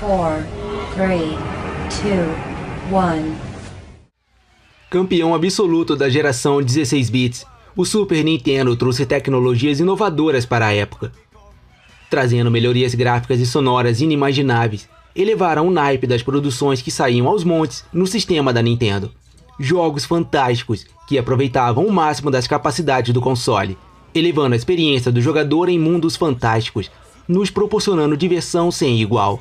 4, 3, 2, 1. Campeão absoluto da geração 16 bits, o Super Nintendo trouxe tecnologias inovadoras para a época, trazendo melhorias gráficas e sonoras inimagináveis. Elevaram o naipe das produções que saíam aos montes no sistema da Nintendo. Jogos fantásticos que aproveitavam o máximo das capacidades do console, elevando a experiência do jogador em mundos fantásticos, nos proporcionando diversão sem igual.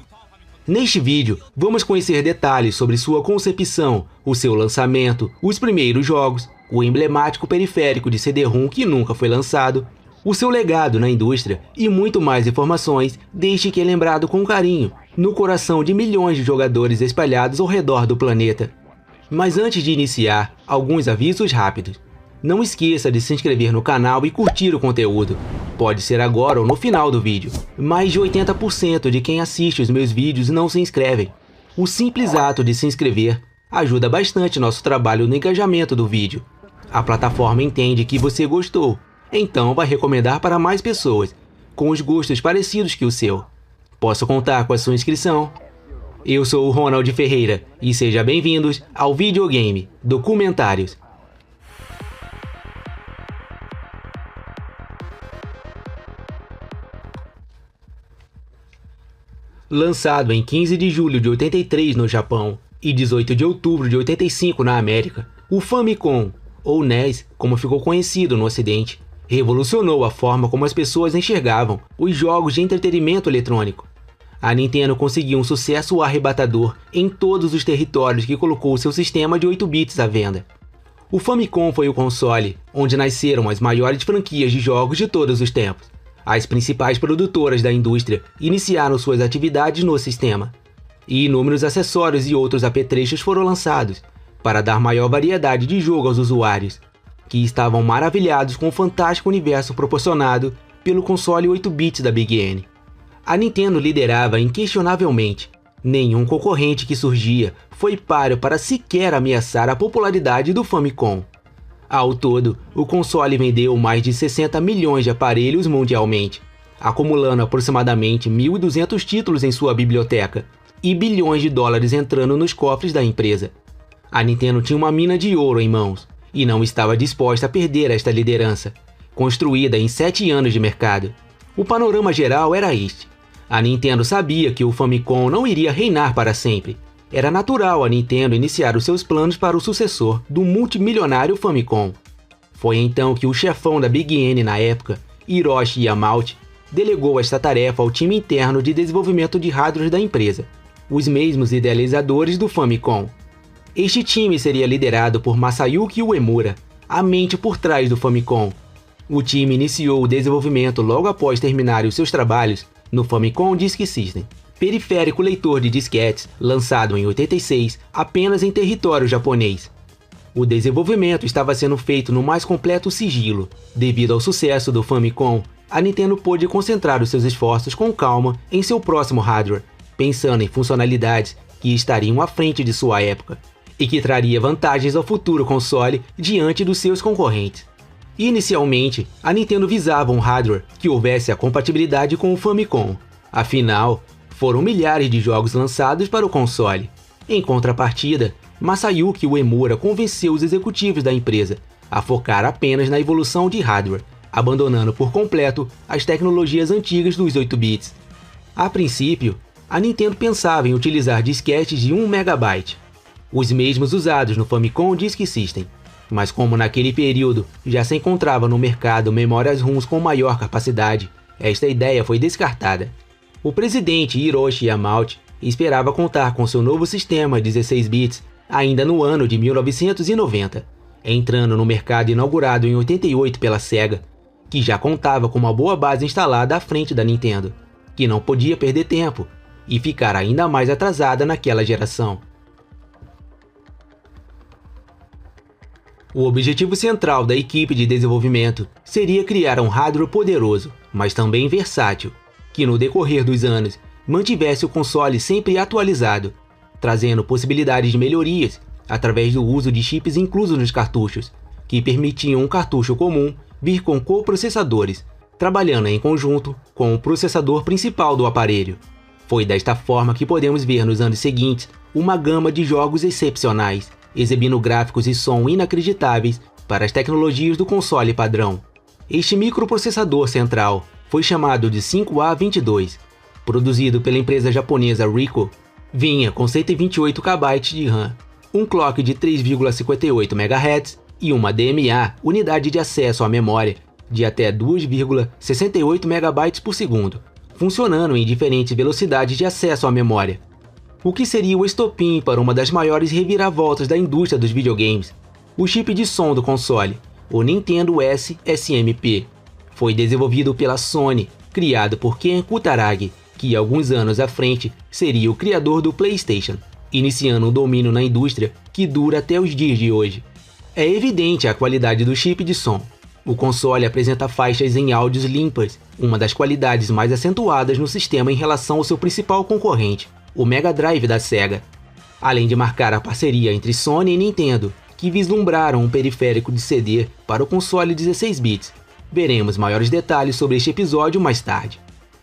Neste vídeo, vamos conhecer detalhes sobre sua concepção, o seu lançamento, os primeiros jogos, o emblemático periférico de CD-ROM que nunca foi lançado, o seu legado na indústria e muito mais informações, desde que é lembrado com carinho, no coração de milhões de jogadores espalhados ao redor do planeta. Mas antes de iniciar, alguns avisos rápidos. Não esqueça de se inscrever no canal e curtir o conteúdo. Pode ser agora ou no final do vídeo. Mais de 80% de quem assiste os meus vídeos não se inscrevem. O simples ato de se inscrever ajuda bastante nosso trabalho no engajamento do vídeo. A plataforma entende que você gostou, então vai recomendar para mais pessoas, com os gostos parecidos que o seu. Posso contar com a sua inscrição? Eu sou o Ronald Ferreira e sejam bem-vindos ao Videogame Documentários. Lançado em 15 de julho de 83 no Japão e 18 de outubro de 85 na América, o Famicom, ou NES, como ficou conhecido no Ocidente, revolucionou a forma como as pessoas enxergavam os jogos de entretenimento eletrônico. A Nintendo conseguiu um sucesso arrebatador em todos os territórios que colocou seu sistema de 8 bits à venda. O Famicom foi o console onde nasceram as maiores franquias de jogos de todos os tempos. As principais produtoras da indústria iniciaram suas atividades no sistema, e inúmeros acessórios e outros apetrechos foram lançados para dar maior variedade de jogo aos usuários, que estavam maravilhados com o fantástico universo proporcionado pelo console 8 bits da Big N. A Nintendo liderava inquestionavelmente. Nenhum concorrente que surgia foi páreo para sequer ameaçar a popularidade do Famicom. Ao todo, o console vendeu mais de 60 milhões de aparelhos mundialmente, acumulando aproximadamente 1.200 títulos em sua biblioteca e bilhões de dólares entrando nos cofres da empresa. A Nintendo tinha uma mina de ouro em mãos e não estava disposta a perder esta liderança, construída em 7 anos de mercado. O panorama geral era este. A Nintendo sabia que o Famicom não iria reinar para sempre. Era natural a Nintendo iniciar os seus planos para o sucessor do multimilionário Famicom. Foi então que o chefão da Big N na época, Hiroshi Yamauchi, delegou esta tarefa ao time interno de desenvolvimento de hardware da empresa, os mesmos idealizadores do Famicom. Este time seria liderado por Masayuki Uemura, a mente por trás do Famicom. O time iniciou o desenvolvimento logo após terminar os seus trabalhos no Famicom Disk System, periférico leitor de disquetes lançado em 86 apenas em território japonês. O desenvolvimento estava sendo feito no mais completo sigilo. Devido ao sucesso do Famicom, a Nintendo pôde concentrar os seus esforços com calma em seu próximo hardware, pensando em funcionalidades que estariam à frente de sua época e que traria vantagens ao futuro console diante dos seus concorrentes. Inicialmente, a Nintendo visava um hardware que houvesse a compatibilidade com o Famicom. Afinal, foram milhares de jogos lançados para o console. Em contrapartida, Masayuki Uemura convenceu os executivos da empresa a focar apenas na evolução de hardware, abandonando por completo as tecnologias antigas dos 8 bits. A princípio, a Nintendo pensava em utilizar disquetes de 1 MB, os mesmos usados no Famicom Disk System. Mas como naquele período já se encontrava no mercado memórias ROMs com maior capacidade, esta ideia foi descartada. O presidente Hiroshi Yamauchi esperava contar com seu novo sistema 16 bits ainda no ano de 1990, entrando no mercado inaugurado em 88 pela Sega, que já contava com uma boa base instalada à frente da Nintendo, que não podia perder tempo e ficar ainda mais atrasada naquela geração. O objetivo central da equipe de desenvolvimento seria criar um hardware poderoso, mas também versátil, que no decorrer dos anos mantivesse o console sempre atualizado, trazendo possibilidades de melhorias através do uso de chips inclusos nos cartuchos, que permitiam um cartucho comum vir com coprocessadores, trabalhando em conjunto com o processador principal do aparelho. Foi desta forma que podemos ver nos anos seguintes uma gama de jogos excepcionais, exibindo gráficos e som inacreditáveis para as tecnologias do console padrão. Este microprocessador central foi chamado de 5A22, produzido pela empresa japonesa Ricoh, vinha com 128 KB de RAM, um clock de 3,58 MHz e uma DMA, unidade de acesso à memória, de até 2,68 MB por segundo, funcionando em diferentes velocidades de acesso à memória. O que seria o estopim para uma das maiores reviravoltas da indústria dos videogames, o chip de som do console, o Nintendo S-SMP. Foi desenvolvido pela Sony, criado por Ken Kutaragi, que alguns anos à frente seria o criador do PlayStation, iniciando um domínio na indústria que dura até os dias de hoje. É evidente a qualidade do chip de som. O console apresenta faixas em áudios limpas, uma das qualidades mais acentuadas no sistema em relação ao seu principal concorrente, o Mega Drive da Sega. Além de marcar a parceria entre Sony e Nintendo, que vislumbraram um periférico de CD para o console 16 bits. Veremos maiores detalhes sobre este episódio mais tarde.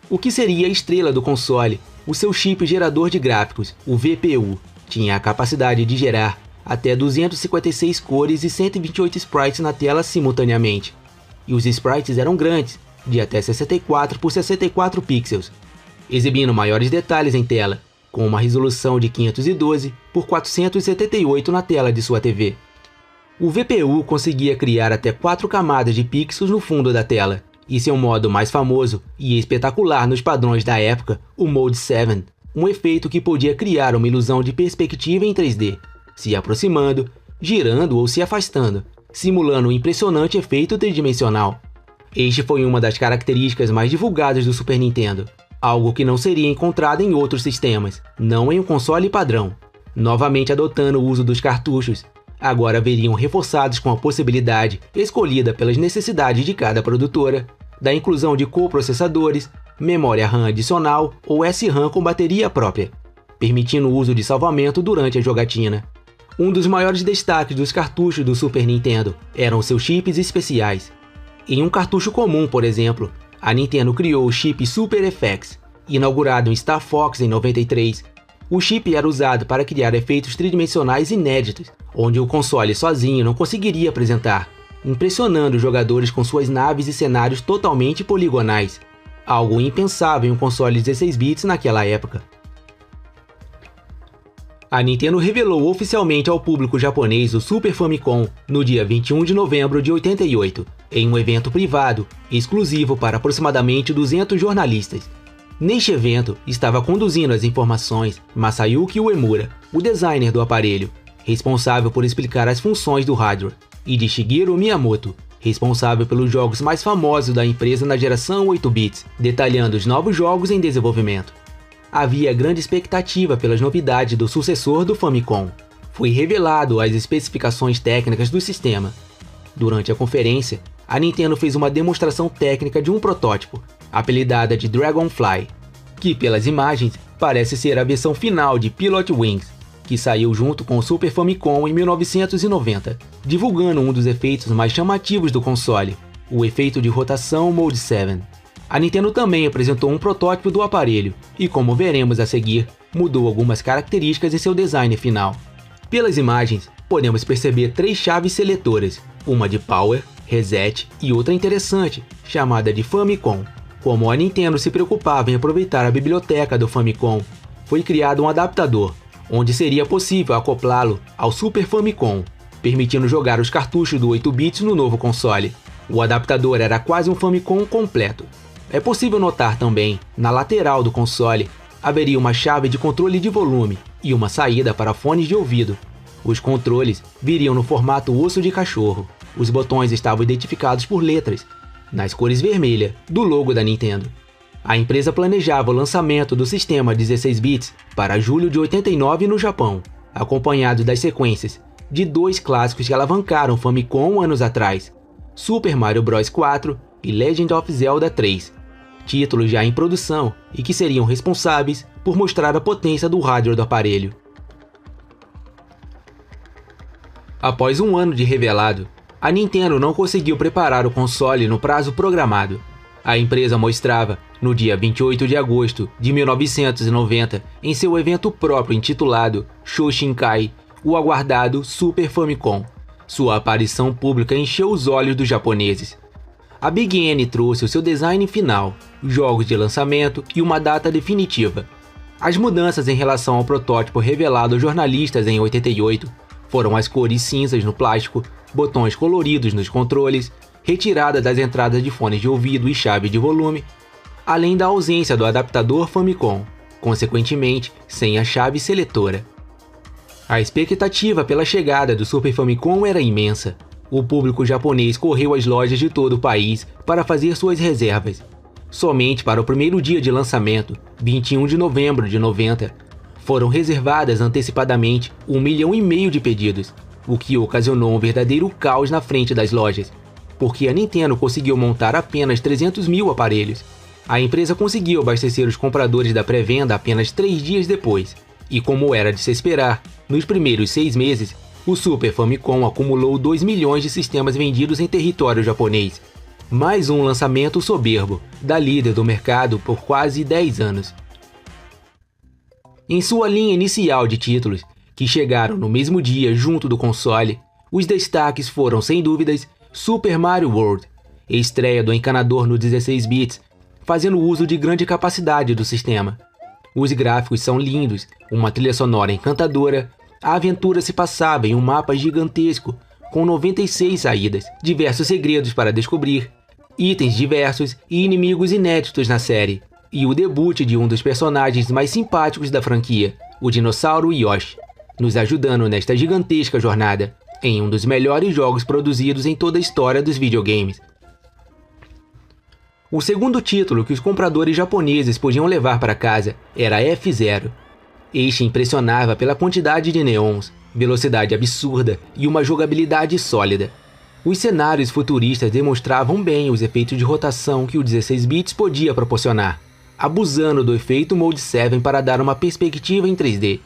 O que seria a estrela do console? O seu chip gerador de gráficos, o VPU, tinha a capacidade de gerar até 256 cores e 128 sprites na tela simultaneamente. E os sprites eram grandes, de até 64 por 64 pixels, exibindo maiores detalhes em tela, com uma resolução de 512 por 478 na tela de sua TV. O VPU conseguia criar até 4 camadas de pixels no fundo da tela, e seu modo mais famoso e espetacular nos padrões da época, o Mode 7, um efeito que podia criar uma ilusão de perspectiva em 3D, se aproximando, girando ou se afastando, simulando um impressionante efeito tridimensional. Este foi uma das características mais divulgadas do Super Nintendo, algo que não seria encontrado em outros sistemas, não em um console padrão. Novamente adotando o uso dos cartuchos, agora veriam reforçados com a possibilidade, escolhida pelas necessidades de cada produtora, da inclusão de coprocessadores, memória RAM adicional ou SRAM com bateria própria, permitindo o uso de salvamento durante a jogatina. Um dos maiores destaques dos cartuchos do Super Nintendo eram seus chips especiais. Em um cartucho comum, por exemplo, a Nintendo criou o chip Super FX, inaugurado em Star Fox em 93. O chip era usado para criar efeitos tridimensionais inéditos, onde o console sozinho não conseguiria apresentar, impressionando os jogadores com suas naves e cenários totalmente poligonais, algo impensável em um console 16 bits naquela época. A Nintendo revelou oficialmente ao público japonês o Super Famicom no dia 21 de novembro de 88, em um evento privado, exclusivo para aproximadamente 200 jornalistas. Neste evento, estava conduzindo as informações Masayuki Uemura, o designer do aparelho, responsável por explicar as funções do hardware, e de Shigeru Miyamoto, responsável pelos jogos mais famosos da empresa na geração 8 bits, detalhando os novos jogos em desenvolvimento. Havia grande expectativa pelas novidades do sucessor do Famicom. Foi revelado as especificações técnicas do sistema. Durante a conferência, a Nintendo fez uma demonstração técnica de um protótipo, apelidada de Dragonfly, que pelas imagens parece ser a versão final de Pilot Wings, que saiu junto com o Super Famicom em 1990, divulgando um dos efeitos mais chamativos do console, o efeito de rotação Mode 7. A Nintendo também apresentou um protótipo do aparelho e, como veremos a seguir, mudou algumas características em seu design final. Pelas imagens, podemos perceber 3 chaves seletoras, uma de Power, Reset e outra interessante, chamada de Famicom. Como a Nintendo se preocupava em aproveitar a biblioteca do Famicom, foi criado um adaptador, onde seria possível acoplá-lo ao Super Famicom, permitindo jogar os cartuchos do 8 bits no novo console. O adaptador era quase um Famicom completo. É possível notar também, na lateral do console, haveria uma chave de controle de volume e uma saída para fones de ouvido. Os controles viriam no formato osso de cachorro. Os botões estavam identificados por letras, nas cores vermelha, do logo da Nintendo. A empresa planejava o lançamento do sistema 16 bits para julho de 89 no Japão, acompanhado das sequências de 2 clássicos que alavancaram o Famicom anos atrás, Super Mario Bros 4 e Legend of Zelda 3, títulos já em produção e que seriam responsáveis por mostrar a potência do hardware do aparelho. Após um ano de revelado, a Nintendo não conseguiu preparar o console no prazo programado. A empresa mostrava, no dia 28 de agosto de 1990, em seu evento próprio intitulado Shoshinkai, o aguardado Super Famicom. Sua aparição pública encheu os olhos dos japoneses. A Big N trouxe o seu design final, jogos de lançamento e uma data definitiva. As mudanças em relação ao protótipo revelado aos jornalistas em 88 foram as cores cinzas no plástico, botões coloridos nos controles, retirada das entradas de fones de ouvido e chave de volume, além da ausência do adaptador Famicom, consequentemente sem a chave seletora. A expectativa pela chegada do Super Famicom era imensa. O público japonês correu às lojas de todo o país para fazer suas reservas. Somente para o primeiro dia de lançamento, 21 de novembro de 90, foram reservadas antecipadamente 1,5 milhão de pedidos, o que ocasionou um verdadeiro caos na frente das lojas, porque a Nintendo conseguiu montar apenas 300 mil aparelhos. A empresa conseguiu abastecer os compradores da pré-venda apenas 3 dias depois, e como era de se esperar, nos primeiros 6 meses, o Super Famicom acumulou 2 milhões de sistemas vendidos em território japonês. Mais um lançamento soberbo, da líder do mercado por quase 10 anos. Em sua linha inicial de títulos, que chegaram no mesmo dia junto do console, os destaques foram, sem dúvidas, Super Mario World, estreia do encanador no 16 bits, fazendo uso de grande capacidade do sistema. Os gráficos são lindos, uma trilha sonora encantadora, a aventura se passava em um mapa gigantesco, com 96 saídas, diversos segredos para descobrir, itens diversos e inimigos inéditos na série, e o debut de um dos personagens mais simpáticos da franquia, o dinossauro Yoshi, nos ajudando nesta gigantesca jornada, em um dos melhores jogos produzidos em toda a história dos videogames. O segundo título que os compradores japoneses podiam levar para casa era F-Zero. Este impressionava pela quantidade de neons, velocidade absurda e uma jogabilidade sólida. Os cenários futuristas demonstravam bem os efeitos de rotação que o 16 bits podia proporcionar, abusando do efeito Mode 7 para dar uma perspectiva em 3D.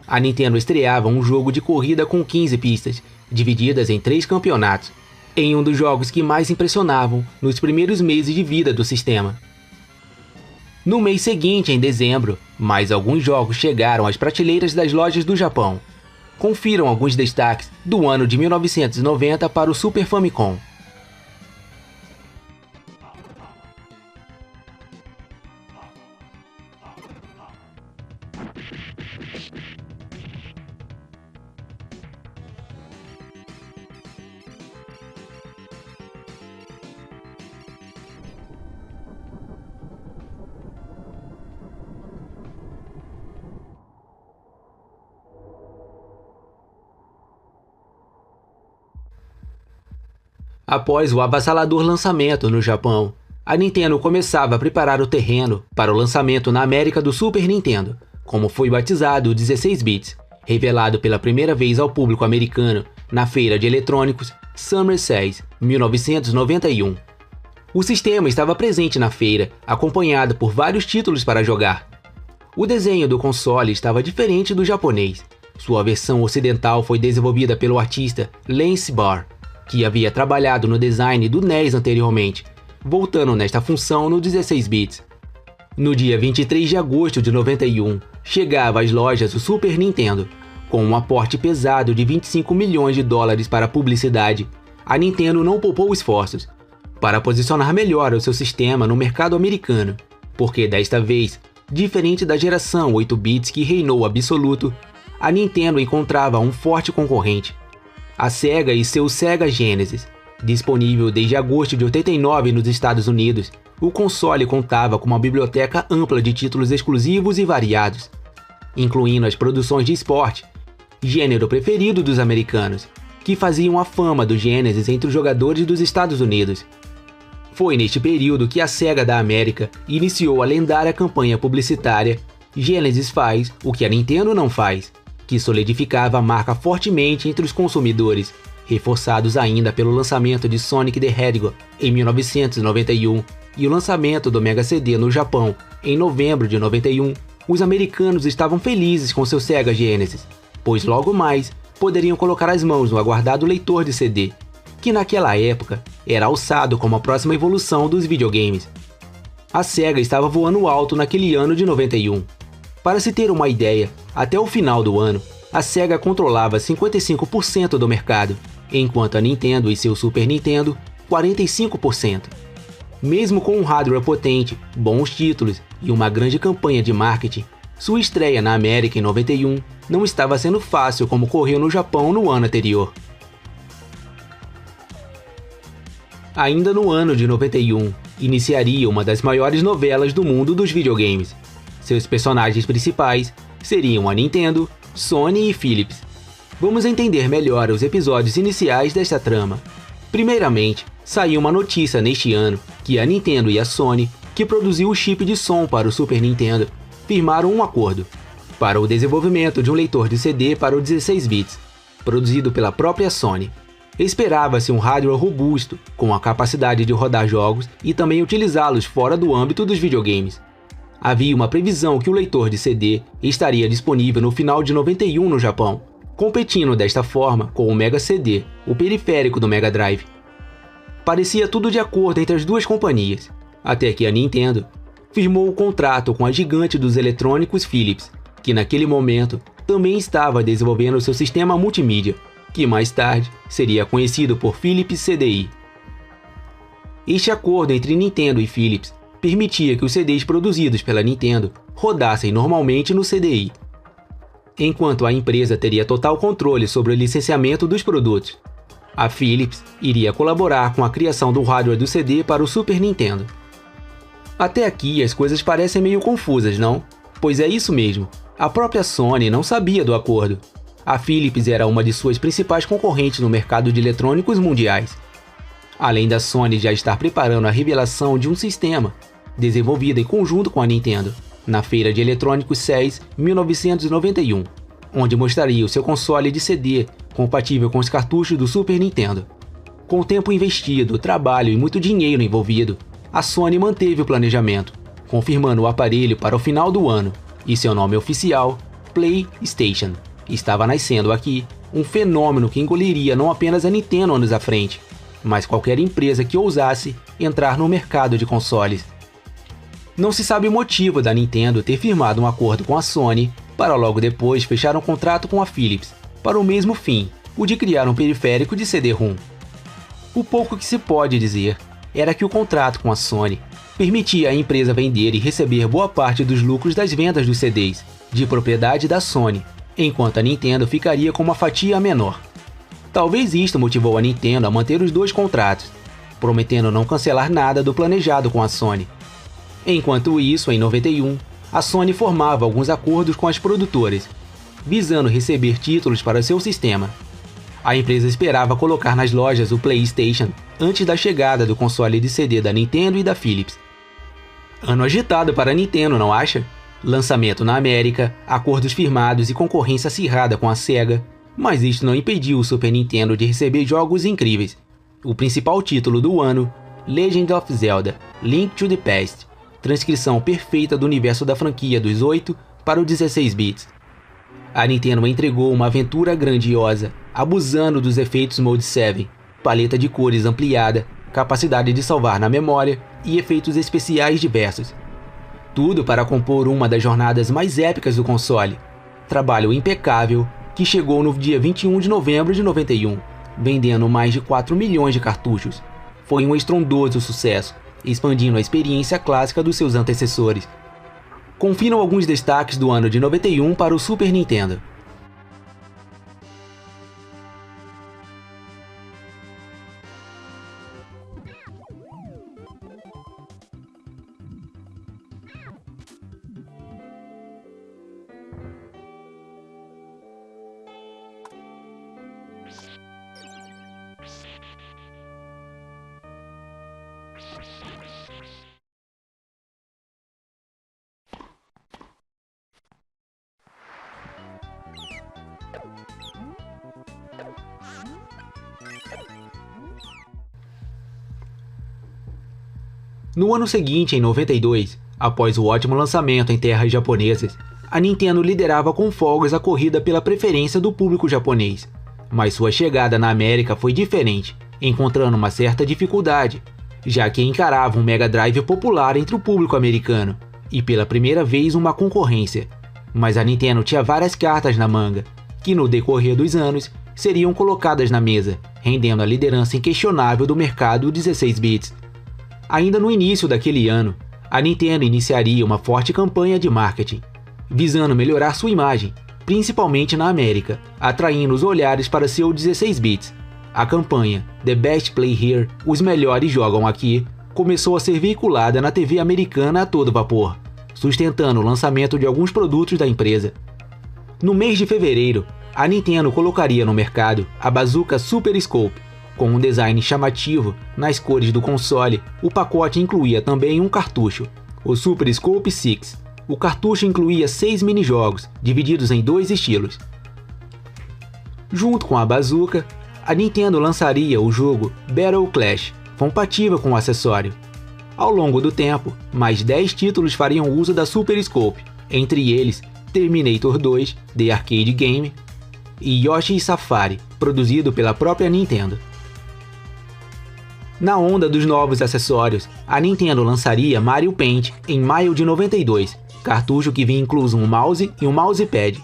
A Nintendo estreava um jogo de corrida com 15 pistas, divididas em 3 campeonatos, em um dos jogos que mais impressionavam nos primeiros meses de vida do sistema. No mês seguinte, em dezembro, mais alguns jogos chegaram às prateleiras das lojas do Japão. Confiram alguns destaques do ano de 1990 para o Super Famicom. Após o avassalador lançamento no Japão, a Nintendo começava a preparar o terreno para o lançamento na América do Super Nintendo, como foi batizado o 16 bits, revelado pela primeira vez ao público americano na feira de eletrônicos Summer Sales 1991. O sistema estava presente na feira, acompanhado por vários títulos para jogar. O desenho do console estava diferente do japonês. Sua versão ocidental foi desenvolvida pelo artista Lance Barr, que havia trabalhado no design do NES anteriormente, voltando nesta função no 16 bits. No dia 23 de agosto de 91, chegava às lojas o Super Nintendo. Com um aporte pesado de 25 milhões de dólares para publicidade, a Nintendo não poupou esforços para posicionar melhor o seu sistema no mercado americano, porque desta vez, diferente da geração 8 bits que reinou absoluto, a Nintendo encontrava um forte concorrente, a Sega e seu Sega Genesis. Disponível desde agosto de 89 nos Estados Unidos, o console contava com uma biblioteca ampla de títulos exclusivos e variados, incluindo as produções de esporte, gênero preferido dos americanos, que faziam a fama do Genesis entre os jogadores dos Estados Unidos. Foi neste período que a Sega da América iniciou a lendária campanha publicitária Genesis faz o que a Nintendo não faz, que solidificava a marca fortemente entre os consumidores, reforçados ainda pelo lançamento de Sonic the Hedgehog em 1991 e o lançamento do Mega CD no Japão em novembro de 91. Os americanos estavam felizes com seu Sega Genesis, pois logo mais poderiam colocar as mãos no aguardado leitor de CD. que naquela época era alçado como a próxima evolução dos videogames. A Sega estava voando alto naquele ano de 91. Para se ter uma ideia, até o final do ano, a Sega controlava 55% do mercado, enquanto a Nintendo e seu Super Nintendo, 45%. Mesmo com um hardware potente, bons títulos e uma grande campanha de marketing, sua estreia na América em 91 não estava sendo fácil como ocorreu no Japão no ano anterior. Ainda no ano de 91, iniciaria uma das maiores novelas do mundo dos videogames. Seus personagens principais seriam a Nintendo, Sony e Philips. Vamos entender melhor os episódios iniciais desta trama. Primeiramente, saiu uma notícia neste ano que a Nintendo e a Sony, que produziu o chip de som para o Super Nintendo, firmaram um acordo para o desenvolvimento de um leitor de CD para o 16 bits, produzido pela própria Sony. Esperava-se um hardware robusto, com a capacidade de rodar jogos e também utilizá-los fora do âmbito dos videogames. Havia uma previsão que o leitor de CD estaria disponível no final de 91 no Japão, competindo desta forma com o Mega CD, o periférico do Mega Drive. Parecia tudo de acordo entre as duas companhias, até que a Nintendo firmou o contrato com a gigante dos eletrônicos Philips, que naquele momento também estava desenvolvendo seu sistema multimídia, que mais tarde seria conhecido por Philips CDI. Este acordo entre Nintendo e Philips permitia que os CDs produzidos pela Nintendo rodassem normalmente no CDI, enquanto a empresa teria total controle sobre o licenciamento dos produtos. A Philips iria colaborar com a criação do hardware do CD para o Super Nintendo. Até aqui as coisas parecem meio confusas, não? Pois é isso mesmo, a própria Sony não sabia do acordo. A Philips era uma de suas principais concorrentes no mercado de eletrônicos mundiais. Além da Sony já estar preparando a revelação de um sistema, desenvolvido em conjunto com a Nintendo, na Feira de Eletrônicos CES 1991, onde mostraria o seu console de CD compatível com os cartuchos do Super Nintendo. Com o tempo investido, trabalho e muito dinheiro envolvido, a Sony manteve o planejamento, confirmando o aparelho para o final do ano, e seu nome oficial, PlayStation. Estava nascendo aqui um fenômeno que engoliria não apenas a Nintendo anos à frente, mas qualquer empresa que ousasse entrar no mercado de consoles. Não se sabe o motivo da Nintendo ter firmado um acordo com a Sony para logo depois fechar um contrato com a Philips para o mesmo fim, o de criar um periférico de CD-ROM. O pouco que se pode dizer era que o contrato com a Sony permitia à empresa vender e receber boa parte dos lucros das vendas dos CDs, de propriedade da Sony, enquanto a Nintendo ficaria com uma fatia menor. Talvez isto motivou a Nintendo a manter os dois contratos, prometendo não cancelar nada do planejado com a Sony. Enquanto isso, em 91, a Sony formava alguns acordos com as produtoras, visando receber títulos para seu sistema. A empresa esperava colocar nas lojas o PlayStation antes da chegada do console de CD da Nintendo e da Philips. Ano agitado para a Nintendo, não acha? Lançamento na América, acordos firmados e concorrência acirrada com a Sega, mas isto não impediu o Super Nintendo de receber jogos incríveis. O principal título do ano, Legend of Zelda: Link to the Past, transcrição perfeita do universo da franquia dos 8 para o 16 bits. A Nintendo entregou uma aventura grandiosa, abusando dos efeitos Mode 7, paleta de cores ampliada, capacidade de salvar na memória e efeitos especiais diversos. Tudo para compor uma das jornadas mais épicas do console. Trabalho impecável que chegou no dia 21 de novembro de 91, vendendo mais de 4 milhões de cartuchos. Foi um estrondoso sucesso, expandindo a experiência clássica dos seus antecessores. Confiram alguns destaques do ano de 91 para o Super Nintendo. No ano seguinte, em 92, após o ótimo lançamento em terras japonesas, a Nintendo liderava com folgas a corrida pela preferência do público japonês. Mas sua chegada na América foi diferente, encontrando uma certa dificuldade, já que encarava um Mega Drive popular entre o público americano, e pela primeira vez uma concorrência. Mas a Nintendo tinha várias cartas na manga, que no decorrer dos anos seriam colocadas na mesa, rendendo a liderança inquestionável do mercado 16 bits. Ainda no início daquele ano, a Nintendo iniciaria uma forte campanha de marketing, visando melhorar sua imagem, principalmente na América, atraindo os olhares para seu 16 bits. A campanha The Best Play Here, os melhores jogam aqui, começou a ser veiculada na TV americana a todo vapor, sustentando o lançamento de alguns produtos da empresa. No mês de fevereiro, a Nintendo colocaria no mercado a Bazooka Super Scope. Com um design chamativo nas cores do console, o pacote incluía também um cartucho, o Super Scope 6. O cartucho incluía 6 minijogos, divididos em 2 estilos. Junto com a Bazooka, a Nintendo lançaria o jogo Battle Clash, compatível com o acessório. Ao longo do tempo, mais 10 títulos fariam uso da Super Scope, entre eles Terminator 2, The Arcade Game, e Yoshi's Safari, produzido pela própria Nintendo. Na onda dos novos acessórios, a Nintendo lançaria Mario Paint em maio de 92, cartucho que vinha incluso um mouse e um mousepad.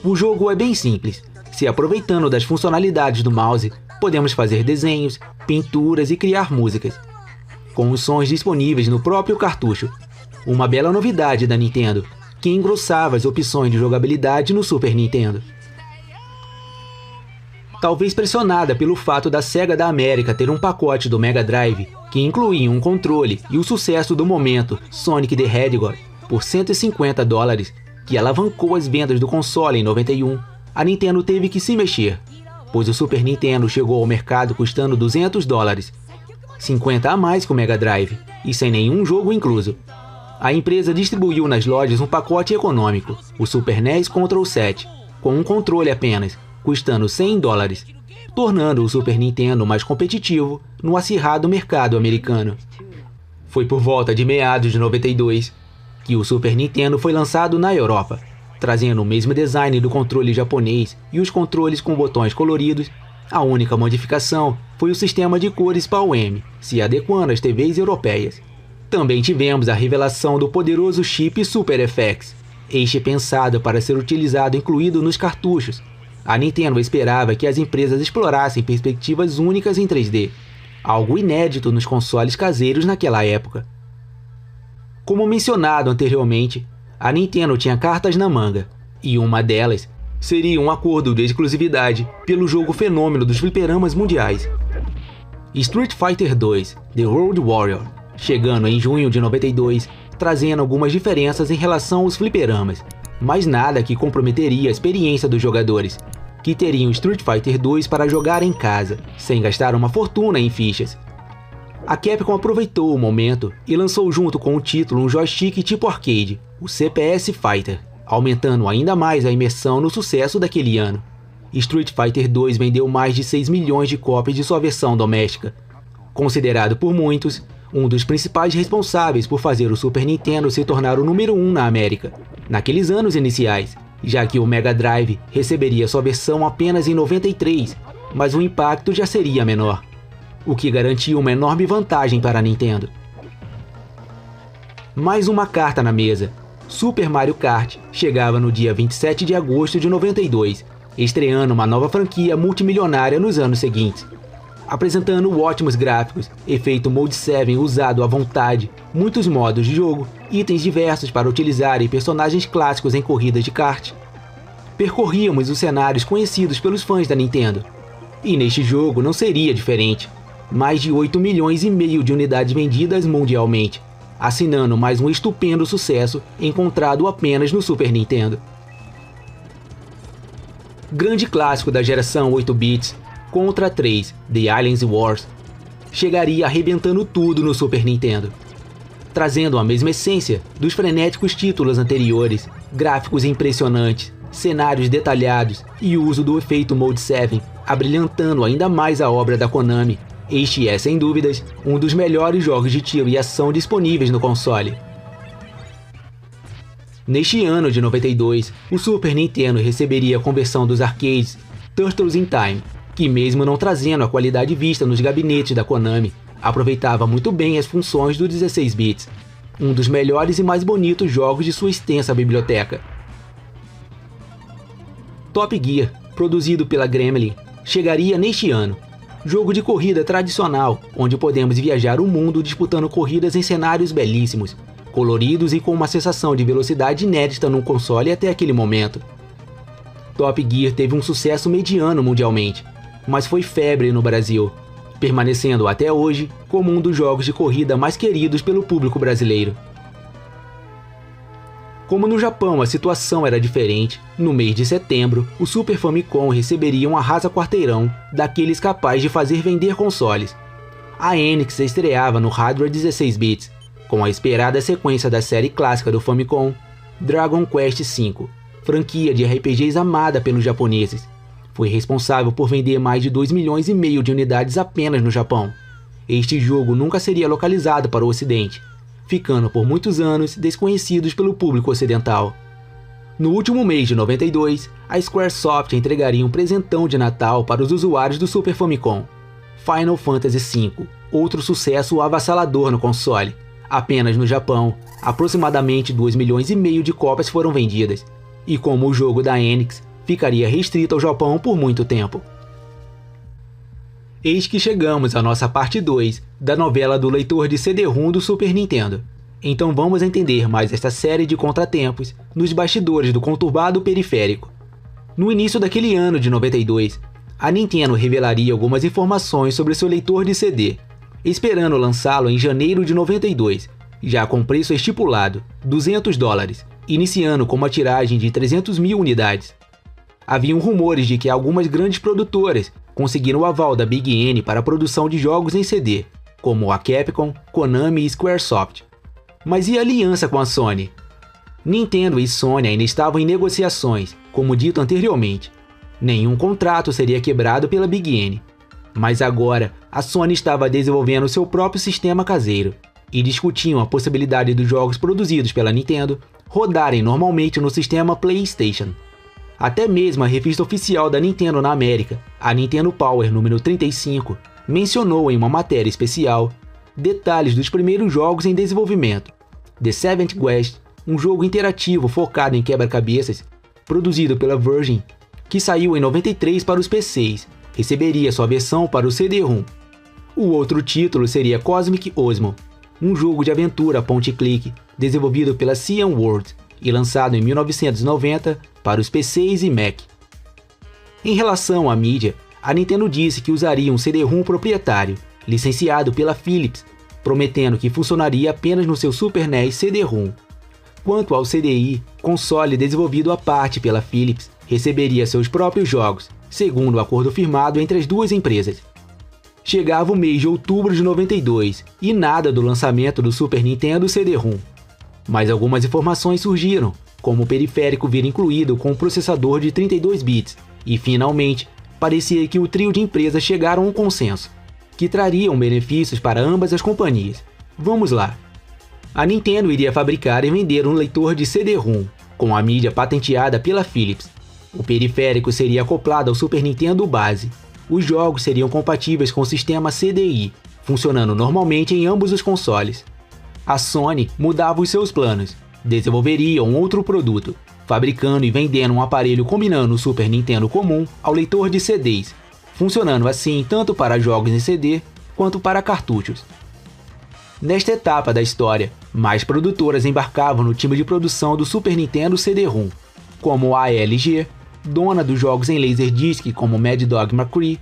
O jogo é bem simples. Se aproveitando das funcionalidades do mouse, podemos fazer desenhos, pinturas e criar músicas, com os sons disponíveis no próprio cartucho. Uma bela novidade da Nintendo, que engrossava as opções de jogabilidade no Super Nintendo. Talvez pressionada pelo fato da Sega da América ter um pacote do Mega Drive que incluía um controle e o sucesso do momento Sonic the Hedgehog por $150, que alavancou as vendas do console em 91, a Nintendo teve que se mexer, pois o Super Nintendo chegou ao mercado custando $200, 50 a mais que o Mega Drive, e sem nenhum jogo incluso. A empresa distribuiu nas lojas um pacote econômico, o Super NES Control Set, com um controle apenas, custando $100, tornando o Super Nintendo mais competitivo no acirrado mercado americano. Foi por volta de meados de 92 que o Super Nintendo foi lançado na Europa, trazendo o mesmo design do controle japonês e os controles com botões coloridos. A única modificação foi o sistema de cores PAL-M, se adequando às TVs europeias. Também tivemos a revelação do poderoso chip Super FX, este pensado para ser utilizado incluído nos cartuchos. A Nintendo esperava que as empresas explorassem perspectivas únicas em 3D, algo inédito nos consoles caseiros naquela época. Como mencionado anteriormente, a Nintendo tinha cartas na manga, e uma delas seria um acordo de exclusividade pelo jogo fenômeno dos fliperamas mundiais, Street Fighter 2 The Road Warrior, chegando em junho de 92, trazendo algumas diferenças em relação aos fliperamas, mas nada que comprometeria a experiência dos jogadores, que teriam Street Fighter 2 para jogar em casa, sem gastar uma fortuna em fichas. A Capcom aproveitou o momento e lançou junto com o título um joystick tipo arcade, o CPS Fighter, aumentando ainda mais a imersão no sucesso daquele ano. Street Fighter 2 vendeu mais de 6 milhões de cópias de sua versão doméstica, considerado por muitos um dos principais responsáveis por fazer o Super Nintendo se tornar o número 1 na América, naqueles anos iniciais, já que o Mega Drive receberia sua versão apenas em 93, mas o impacto já seria menor, o que garantia uma enorme vantagem para a Nintendo. Mais uma carta na mesa. Super Mario Kart chegava no dia 27 de agosto de 92, estreando uma nova franquia multimilionária nos anos seguintes. Apresentando ótimos gráficos, efeito Mode 7 usado à vontade, muitos modos de jogo, itens diversos para utilizar e personagens clássicos em corridas de kart. Percorríamos os cenários conhecidos pelos fãs da Nintendo, e neste jogo não seria diferente. Mais de 8 milhões e meio de unidades vendidas mundialmente, assinando mais um estupendo sucesso encontrado apenas no Super Nintendo. Grande clássico da geração 8 bits, Contra 3, The Aliens Wars, chegaria arrebentando tudo no Super Nintendo, trazendo a mesma essência dos frenéticos títulos anteriores, gráficos impressionantes, cenários detalhados e uso do efeito Mode 7, abrilhantando ainda mais a obra da Konami. Este é, sem dúvidas, um dos melhores jogos de tiro e ação disponíveis no console. Neste ano de 92, o Super Nintendo receberia a conversão dos arcades Turtles in Time, que mesmo não trazendo a qualidade vista nos gabinetes da Konami, aproveitava muito bem as funções do 16 bits, um dos melhores e mais bonitos jogos de sua extensa biblioteca. Top Gear, produzido pela Gremlin, chegaria neste ano. Jogo de corrida tradicional, onde podemos viajar o mundo disputando corridas em cenários belíssimos, coloridos e com uma sensação de velocidade inédita num console até aquele momento. Top Gear teve um sucesso mediano mundialmente, mas foi febre no Brasil, permanecendo até hoje como um dos jogos de corrida mais queridos pelo público brasileiro. Como no Japão a situação era diferente, no mês de setembro, o Super Famicom receberia um arrasa-quarteirão daqueles capazes de fazer vender consoles. A Enix estreava no hardware 16 bits, com a esperada sequência da série clássica do Famicom, Dragon Quest V, franquia de RPGs amada pelos japoneses. Foi responsável por vender mais de 2,5 milhões de unidades apenas no Japão. Este jogo nunca seria localizado para o Ocidente, ficando por muitos anos desconhecidos pelo público ocidental. No último mês de 92, a Squaresoft entregaria um presentão de Natal para os usuários do Super Famicom, Final Fantasy V, outro sucesso avassalador no console. Apenas no Japão, aproximadamente 2,5 milhões de cópias foram vendidas, e como o jogo da Enix, ficaria restrito ao Japão por muito tempo. Eis que chegamos à nossa parte 2 da novela do leitor de CD-ROM do Super Nintendo. Então vamos entender mais esta série de contratempos nos bastidores do conturbado periférico. No início daquele ano de 92, a Nintendo revelaria algumas informações sobre seu leitor de CD, esperando lançá-lo em janeiro de 92, já com preço estipulado, $200, iniciando com uma tiragem de 300 mil unidades. Haviam rumores de que algumas grandes produtoras conseguiram o aval da Big N para a produção de jogos em CD, como a Capcom, Konami e Squaresoft. Mas e a aliança com a Sony? Nintendo e Sony ainda estavam em negociações, como dito anteriormente. Nenhum contrato seria quebrado pela Big N. Mas agora, a Sony estava desenvolvendo seu próprio sistema caseiro, e discutiam a possibilidade dos jogos produzidos pela Nintendo rodarem normalmente no sistema PlayStation. Até mesmo a revista oficial da Nintendo na América, a Nintendo Power número 35, mencionou em uma matéria especial detalhes dos primeiros jogos em desenvolvimento. The Seventh Quest, um jogo interativo focado em quebra-cabeças, produzido pela Virgin, que saiu em 93 para os PCs, receberia sua versão para o CD-ROM. O outro título seria Cosmic Osmo, um jogo de aventura point-and-click desenvolvido pela Cyan World e lançado em 1990 para os PCs e Mac. Em relação à mídia, a Nintendo disse que usaria um CD-ROM proprietário, licenciado pela Philips, prometendo que funcionaria apenas no seu Super NES CD-ROM. Quanto ao CDI, console desenvolvido à parte pela Philips, receberia seus próprios jogos, segundo o acordo firmado entre as duas empresas. Chegava o mês de outubro de 92 e nada do lançamento do Super Nintendo CD-ROM. Mas algumas informações surgiram, como o periférico vir incluído com um processador de 32 bits, e finalmente, parecia que o trio de empresas chegaram a um consenso, que trariam benefícios para ambas as companhias. Vamos lá. A Nintendo iria fabricar e vender um leitor de CD-ROM, com a mídia patenteada pela Philips. O periférico seria acoplado ao Super Nintendo base. Os jogos seriam compatíveis com o sistema CDI, funcionando normalmente em ambos os consoles. A Sony mudava os seus planos, desenvolveria um outro produto, fabricando e vendendo um aparelho combinando o Super Nintendo comum ao leitor de CDs, funcionando assim tanto para jogos em CD quanto para cartuchos. Nesta etapa da história, mais produtoras embarcavam no time de produção do Super Nintendo CD-ROM, como a LG, dona dos jogos em Laserdisc como Mad Dog McCree,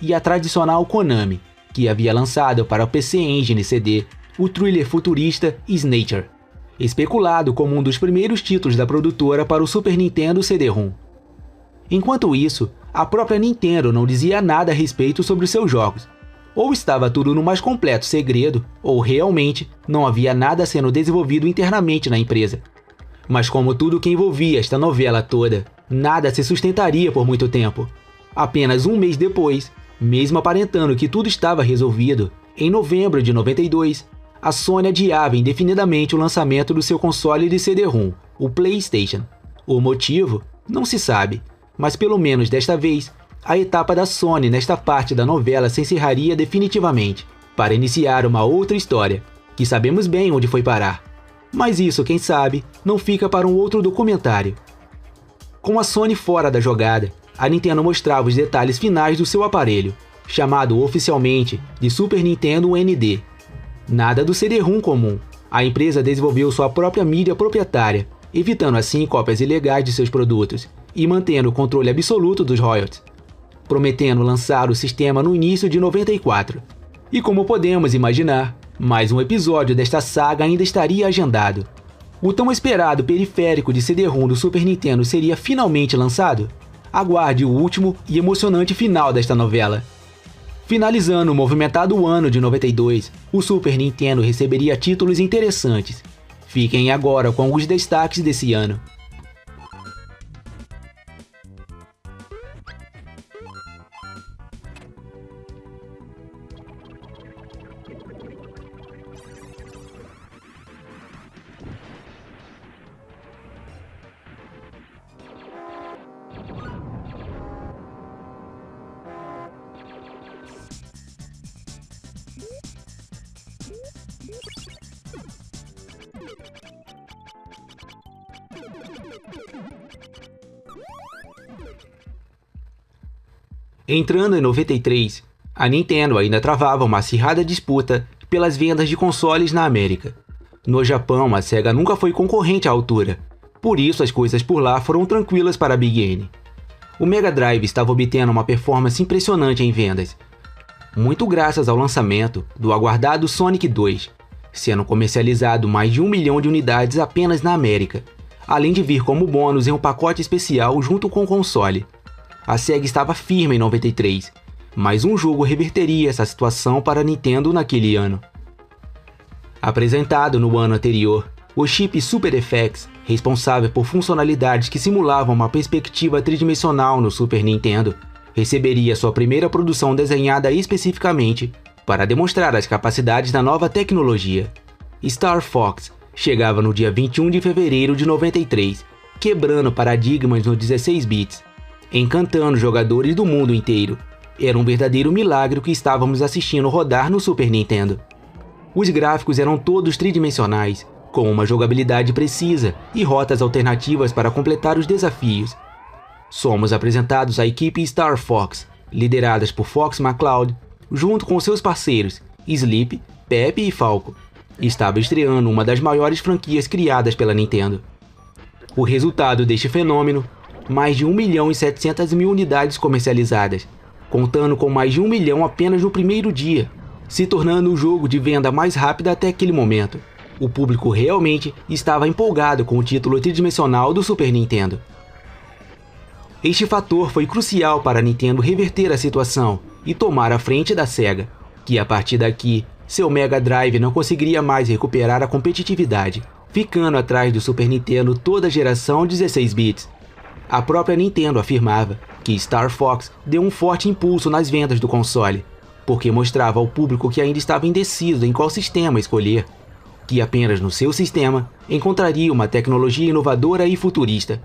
e a tradicional Konami, que havia lançado para o PC Engine CD o thriller futurista Snatcher, especulado como um dos primeiros títulos da produtora para o Super Nintendo CD-ROM. Enquanto isso, a própria Nintendo não dizia nada a respeito sobre seus jogos. Ou estava tudo no mais completo segredo, ou realmente não havia nada sendo desenvolvido internamente na empresa. Mas como tudo que envolvia esta novela toda, nada se sustentaria por muito tempo. Apenas um mês depois, mesmo aparentando que tudo estava resolvido, em novembro de 92, a Sony adiava indefinidamente o lançamento do seu console de CD-ROM, o PlayStation. O motivo? Não se sabe, mas pelo menos desta vez, a etapa da Sony nesta parte da novela se encerraria definitivamente, para iniciar uma outra história, que sabemos bem onde foi parar. Mas isso, quem sabe, não fica para um outro documentário. Com a Sony fora da jogada, a Nintendo mostrava os detalhes finais do seu aparelho, chamado oficialmente de Super Nintendo ND. Nada do CD-ROM comum. A empresa desenvolveu sua própria mídia proprietária, evitando assim cópias ilegais de seus produtos e mantendo o controle absoluto dos royalties, prometendo lançar o sistema no início de 94. E como podemos imaginar, mais um episódio desta saga ainda estaria agendado. O tão esperado periférico de CD-ROM do Super Nintendo seria finalmente lançado? Aguarde o último e emocionante final desta novela. Finalizando o movimentado ano de 92, o Super Nintendo receberia títulos interessantes. Fiquem agora com os destaques desse ano. Entrando em 93, a Nintendo ainda travava uma acirrada disputa pelas vendas de consoles na América. No Japão, a Sega nunca foi concorrente à altura, por isso as coisas por lá foram tranquilas para a Big N. O Mega Drive estava obtendo uma performance impressionante em vendas, muito graças ao lançamento do aguardado Sonic 2, sendo comercializado mais de 1 milhão de unidades apenas na América, além de vir como bônus em um pacote especial junto com o console. A Sega estava firme em 93, mas um jogo reverteria essa situação para a Nintendo naquele ano. Apresentado no ano anterior, o chip Super FX, responsável por funcionalidades que simulavam uma perspectiva tridimensional no Super Nintendo, receberia sua primeira produção desenhada especificamente para demonstrar as capacidades da nova tecnologia. Star Fox chegava no dia 21 de fevereiro de 93, quebrando paradigmas nos 16 bits, encantando jogadores do mundo inteiro. Era um verdadeiro milagre o que estávamos assistindo rodar no Super Nintendo. Os gráficos eram todos tridimensionais, com uma jogabilidade precisa e rotas alternativas para completar os desafios. Somos apresentados à equipe Star Fox, lideradas por Fox McCloud, junto com seus parceiros Sleep, Pepe e Falco. Estava estreando uma das maiores franquias criadas pela Nintendo. O resultado deste fenômeno: mais de 1.700.000 unidades comercializadas, contando com mais de 1 milhão apenas no primeiro dia, se tornando o jogo de venda mais rápida até aquele momento. O público realmente estava empolgado com o título tridimensional do Super Nintendo. Este fator foi crucial para a Nintendo reverter a situação e tomar a frente da Sega, que a partir daqui, seu Mega Drive não conseguiria mais recuperar a competitividade, ficando atrás do Super Nintendo toda a geração 16 bits. A própria Nintendo afirmava que Star Fox deu um forte impulso nas vendas do console, porque mostrava ao público que ainda estava indeciso em qual sistema escolher, que apenas no seu sistema encontraria uma tecnologia inovadora e futurista,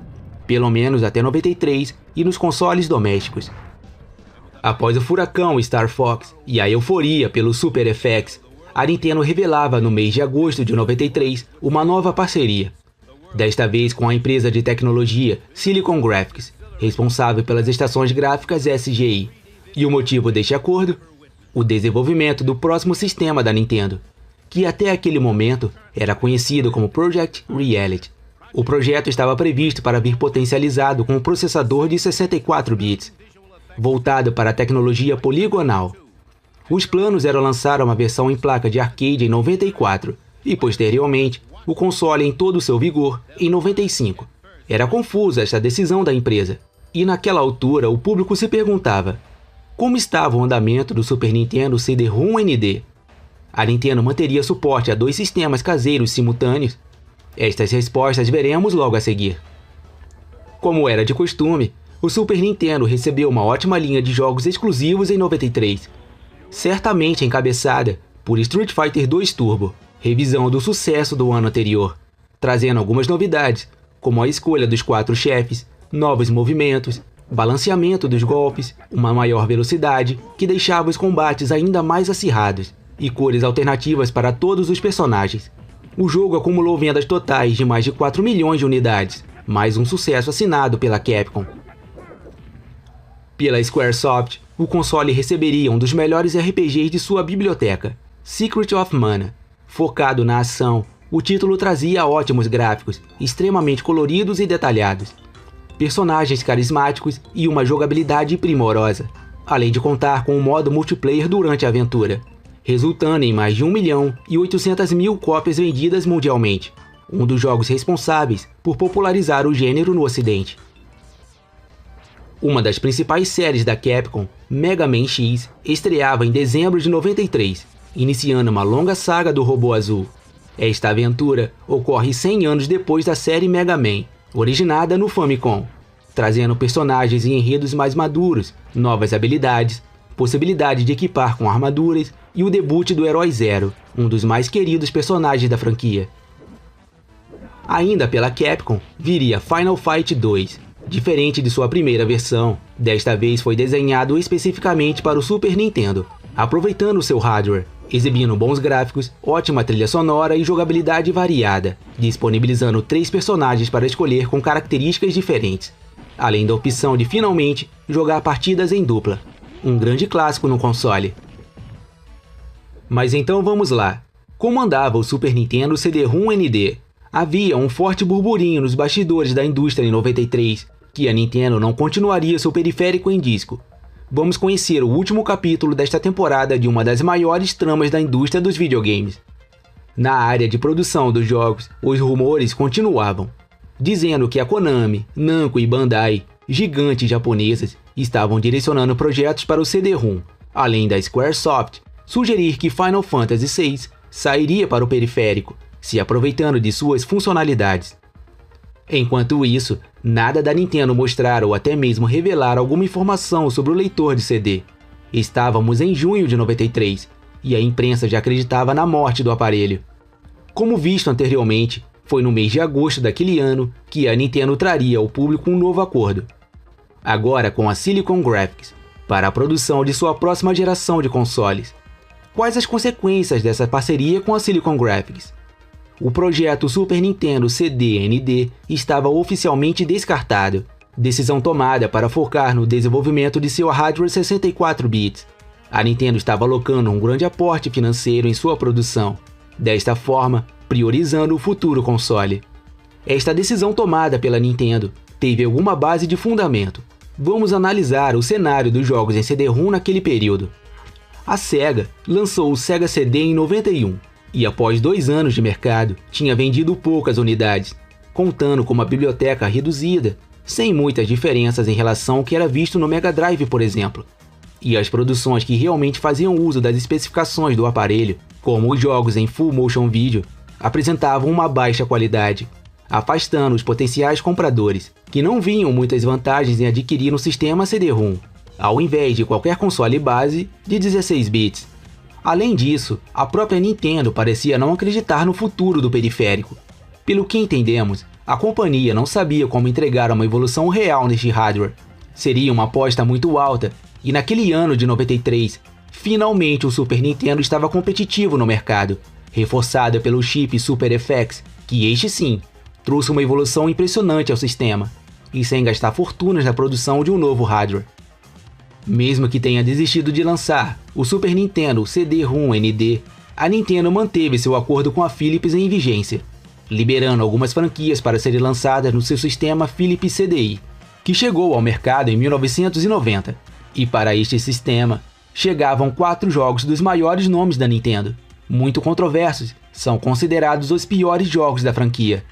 pelo menos até 93 e nos consoles domésticos. Após o furacão Star Fox e a euforia pelo Super FX, a Nintendo revelava no mês de agosto de 93 uma nova parceria, desta vez com a empresa de tecnologia Silicon Graphics, responsável pelas estações gráficas SGI. E o motivo deste acordo? O desenvolvimento do próximo sistema da Nintendo, que até aquele momento era conhecido como Project Reality. O projeto estava previsto para vir potencializado com um processador de 64 bits, voltado para a tecnologia poligonal. Os planos eram lançar uma versão em placa de arcade em 94 e, posteriormente, o console em todo o seu vigor em 95. Era confusa esta decisão da empresa, e naquela altura o público se perguntava como estava o andamento do Super Nintendo CD-ROM ND. A Nintendo manteria suporte a 2 sistemas caseiros simultâneos? Estas respostas veremos logo a seguir. Como era de costume, o Super Nintendo recebeu uma ótima linha de jogos exclusivos em 93, certamente encabeçada por Street Fighter 2 Turbo, revisão do sucesso do ano anterior, trazendo algumas novidades, como a escolha dos 4 chefes, novos movimentos, balanceamento dos golpes, uma maior velocidade, que deixava os combates ainda mais acirrados, e cores alternativas para todos os personagens. O jogo acumulou vendas totais de mais de 4 milhões de unidades, mais um sucesso assinado pela Capcom. Pela Squaresoft, o console receberia um dos melhores RPGs de sua biblioteca, Secret of Mana. Focado na ação, o título trazia ótimos gráficos, extremamente coloridos e detalhados, personagens carismáticos e uma jogabilidade primorosa, além de contar com um modo multiplayer durante a aventura, resultando em mais de 1.800.000 cópias vendidas mundialmente, um dos jogos responsáveis por popularizar o gênero no Ocidente. Uma das principais séries da Capcom, Mega Man X, estreava em dezembro de 93, iniciando uma longa saga do Robô Azul. Esta aventura ocorre 100 anos depois da série Mega Man, originada no Famicom, trazendo personagens e enredos mais maduros, novas habilidades, possibilidade de equipar com armaduras e o debut do Herói Zero, um dos mais queridos personagens da franquia. Ainda pela Capcom, viria Final Fight 2. Diferente de sua primeira versão, desta vez foi desenhado especificamente para o Super Nintendo, aproveitando seu hardware, exibindo bons gráficos, ótima trilha sonora e jogabilidade variada, disponibilizando 3 personagens para escolher com características diferentes, além da opção de finalmente jogar partidas em dupla, um grande clássico no console. Mas então vamos lá. Como andava o Super Nintendo CD-ROM ND? Havia um forte burburinho nos bastidores da indústria em 93, que a Nintendo não continuaria seu periférico em disco. Vamos conhecer o último capítulo desta temporada de uma das maiores tramas da indústria dos videogames. Na área de produção dos jogos, os rumores continuavam, dizendo que a Konami, Namco e Bandai, gigantes japonesas, estavam direcionando projetos para o CD-ROM, além da Squaresoft sugerir que Final Fantasy VI sairia para o periférico, se aproveitando de suas funcionalidades. Enquanto isso, nada da Nintendo mostrar ou até mesmo revelar alguma informação sobre o leitor de CD. Estávamos em junho de 93, e a imprensa já acreditava na morte do aparelho. Como visto anteriormente, foi no mês de agosto daquele ano que a Nintendo traria ao público um novo acordo, agora com a Silicon Graphics, para a produção de sua próxima geração de consoles. Quais as consequências dessa parceria com a Silicon Graphics? O projeto Super Nintendo CD-ND estava oficialmente descartado, decisão tomada para focar no desenvolvimento de seu hardware 64 bits. A Nintendo estava alocando um grande aporte financeiro em sua produção, desta forma priorizando o futuro console. Esta decisão tomada pela Nintendo teve alguma base de fundamento. Vamos analisar o cenário dos jogos em CD-ROM naquele período. A Sega lançou o Sega CD em 91, e após 2 anos de mercado, tinha vendido poucas unidades, contando com uma biblioteca reduzida, sem muitas diferenças em relação ao que era visto no Mega Drive, por exemplo. E as produções que realmente faziam uso das especificações do aparelho, como os jogos em Full Motion Video, apresentavam uma baixa qualidade, afastando os potenciais compradores, que não viam muitas vantagens em adquirir um sistema CD-ROM, ao invés de qualquer console base de 16 bits. Além disso, a própria Nintendo parecia não acreditar no futuro do periférico. Pelo que entendemos, a companhia não sabia como entregar uma evolução real neste hardware. Seria uma aposta muito alta, e naquele ano de 93, finalmente o Super Nintendo estava competitivo no mercado, reforçado pelo chip Super FX, que este sim, trouxe uma evolução impressionante ao sistema, e sem gastar fortunas na produção de um novo hardware. Mesmo que tenha desistido de lançar o Super Nintendo CD-ROM ND, a Nintendo manteve seu acordo com a Philips em vigência, liberando algumas franquias para serem lançadas no seu sistema Philips CDI, que chegou ao mercado em 1990. E para este sistema, chegavam 4 jogos dos maiores nomes da Nintendo, muito controversos, são considerados os piores jogos da franquia.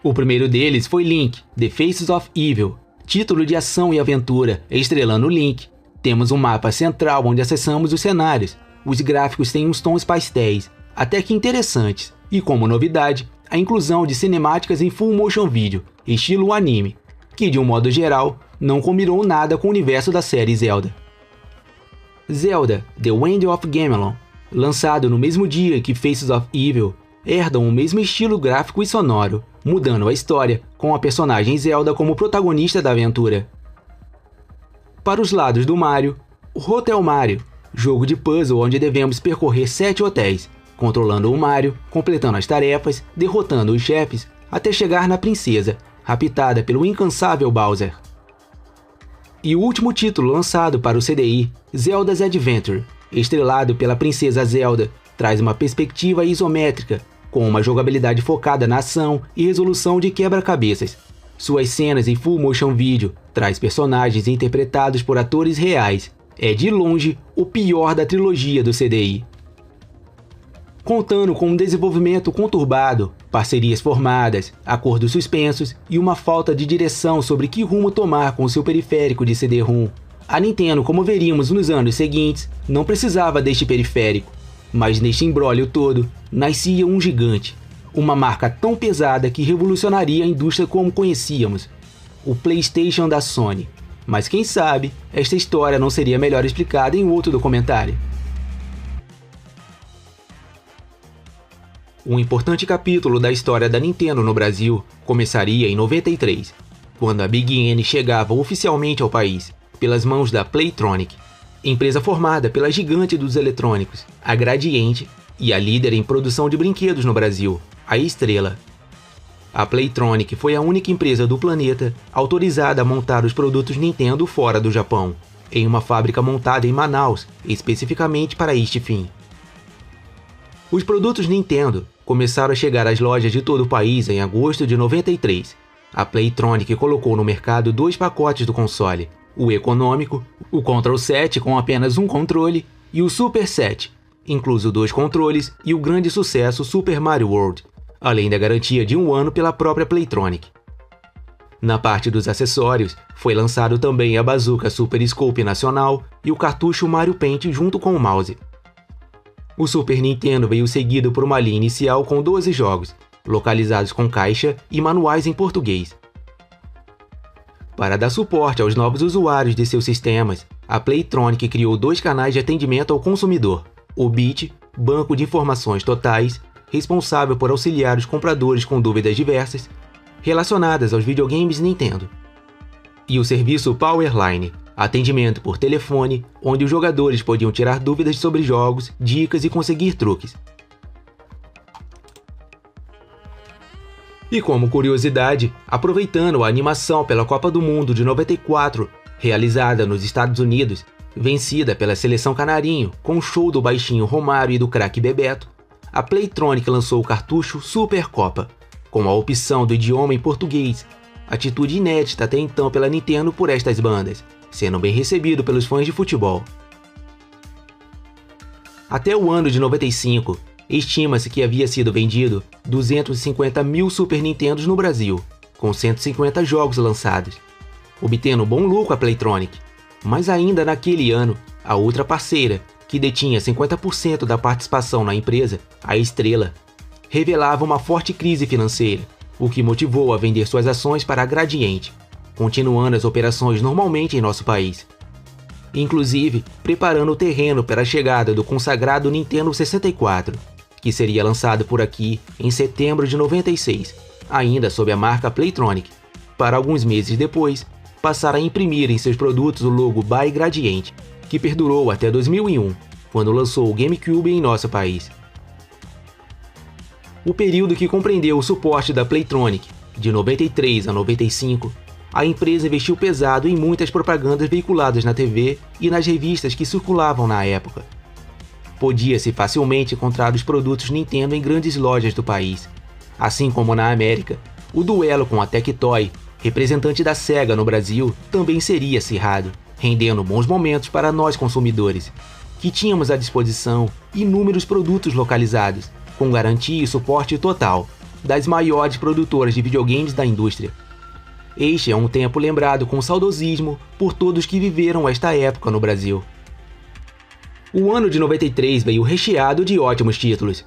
O primeiro deles foi Link, The Faces of Evil, título de ação e aventura, estrelando Link. Temos um mapa central onde acessamos os cenários. Os gráficos têm uns tons pastéis, até que interessantes, e como novidade, a inclusão de cinemáticas em Full Motion Video, estilo anime, que de um modo geral, não combinou nada com o universo da série Zelda. Zelda, The Wind of Gamelon, lançado no mesmo dia que Faces of Evil, herdam o mesmo estilo gráfico e sonoro, mudando a história, com a personagem Zelda como protagonista da aventura. Para os lados do Mario, o Hotel Mario, jogo de puzzle onde devemos percorrer 7 hotéis, controlando o Mario, completando as tarefas, derrotando os chefes, até chegar na princesa, raptada pelo incansável Bowser. E o último título lançado para o CDI, Zelda's Adventure, estrelado pela princesa Zelda, traz uma perspectiva isométrica, com uma jogabilidade focada na ação e resolução de quebra-cabeças. Suas cenas em full motion video traz personagens interpretados por atores reais. É de longe o pior da trilogia do CDI. Contando com um desenvolvimento conturbado, parcerias formadas, acordos suspensos e uma falta de direção sobre que rumo tomar com seu periférico de CD-ROM, a Nintendo, como veríamos nos anos seguintes, não precisava deste periférico. Mas neste imbróglio todo, nascia um gigante, uma marca tão pesada que revolucionaria a indústria como conhecíamos, o PlayStation da Sony. Mas quem sabe, esta história não seria melhor explicada em outro documentário. Um importante capítulo da história da Nintendo no Brasil começaria em 93, quando a Big N chegava oficialmente ao país, pelas mãos da Playtronic, empresa formada pela gigante dos eletrônicos, a Gradiente, e a líder em produção de brinquedos no Brasil, a Estrela. A Playtronic foi a única empresa do planeta autorizada a montar os produtos Nintendo fora do Japão, em uma fábrica montada em Manaus, especificamente para este fim. Os produtos Nintendo começaram a chegar às lojas de todo o país em agosto de 93. A Playtronic colocou no mercado 2 pacotes do console, o econômico, o Control Set com apenas um controle, e o Super Set, incluso 2 controles e o grande sucesso Super Mario World, além da garantia de 1 ano pela própria Playtronic. Na parte dos acessórios, foi lançado também a bazuca Super Scope nacional e o cartucho Mario Paint junto com o mouse. O Super Nintendo veio seguido por uma linha inicial com 12 jogos, localizados com caixa e manuais em português. Para dar suporte aos novos usuários de seus sistemas, a Playtronic criou 2 canais de atendimento ao consumidor, o BIT, Banco de Informações Totais, responsável por auxiliar os compradores com dúvidas diversas relacionadas aos videogames Nintendo, e o serviço Powerline, atendimento por telefone, onde os jogadores podiam tirar dúvidas sobre jogos, dicas e conseguir truques. E como curiosidade, aproveitando a animação pela Copa do Mundo de 94, realizada nos Estados Unidos, vencida pela seleção canarinho com o show do baixinho Romário e do craque Bebeto, a Playtronic lançou o cartucho Supercopa, com a opção do idioma em português, atitude inédita até então pela Nintendo por estas bandas, sendo bem recebido pelos fãs de futebol. Até o ano de 95, estima-se que havia sido vendido 250 mil Super Nintendos no Brasil, com 150 jogos lançados, obtendo bom lucro a Playtronic. Mas ainda naquele ano, a outra parceira, que detinha 50% da participação na empresa, a Estrela, revelava uma forte crise financeira, o que motivou a vender suas ações para a Gradiente, continuando as operações normalmente em nosso país. Inclusive, preparando o terreno para a chegada do consagrado Nintendo 64, que seria lançado por aqui em setembro de 96, ainda sob a marca Playtronic, para alguns meses depois, passar a imprimir em seus produtos o logo By Gradiente, que perdurou até 2001, quando lançou o GameCube em nosso país. O período que compreendeu o suporte da Playtronic, de 93 a 95, a empresa investiu pesado em muitas propagandas veiculadas na TV e nas revistas que circulavam na época. Podia-se facilmente encontrar os produtos Nintendo em grandes lojas do país. Assim como na América, o duelo com a Tectoy, representante da Sega no Brasil, também seria acirrado, rendendo bons momentos para nós consumidores, que tínhamos à disposição inúmeros produtos localizados, com garantia e suporte total, das maiores produtoras de videogames da indústria. Este é um tempo lembrado com saudosismo por todos que viveram esta época no Brasil. O ano de 93 veio recheado de ótimos títulos.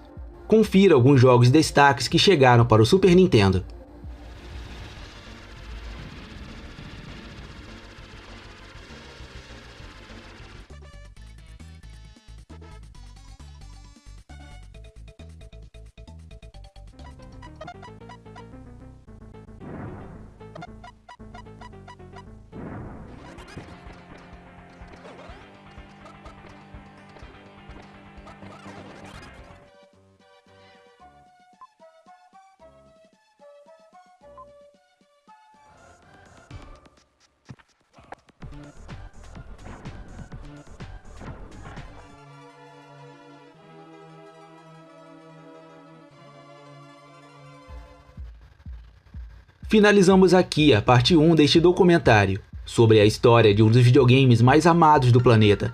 Confira alguns jogos destaques que chegaram para o Super Nintendo. Finalizamos aqui a parte 1 deste documentário, sobre a história de um dos videogames mais amados do planeta.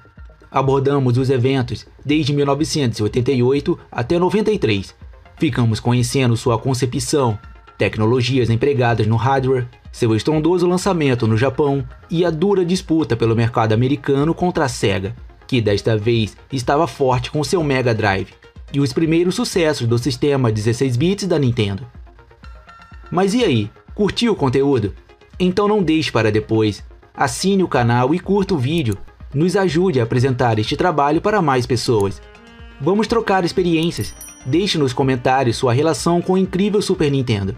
Abordamos os eventos desde 1988 até 93. Ficamos conhecendo sua concepção, tecnologias empregadas no hardware, seu estrondoso lançamento no Japão e a dura disputa pelo mercado americano contra a Sega, que desta vez estava forte com seu Mega Drive, e os primeiros sucessos do sistema 16 bits da Nintendo. Mas e aí, curtiu o conteúdo? Então não deixe para depois. Assine o canal e curta o vídeo. Nos ajude a apresentar este trabalho para mais pessoas. Vamos trocar experiências. Deixe nos comentários sua relação com o incrível Super Nintendo.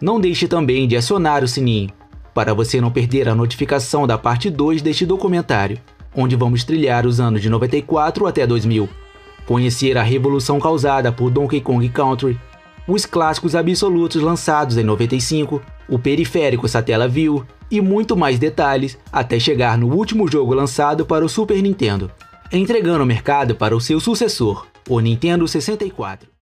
Não deixe também de acionar o sininho, para você não perder a notificação da parte 2 deste documentário, onde vamos trilhar os anos de 94 até 2000, conhecer a revolução causada por Donkey Kong Country, os clássicos absolutos lançados em 95, o periférico Satellaview e muito mais detalhes até chegar no último jogo lançado para o Super Nintendo, entregando o mercado para o seu sucessor, o Nintendo 64.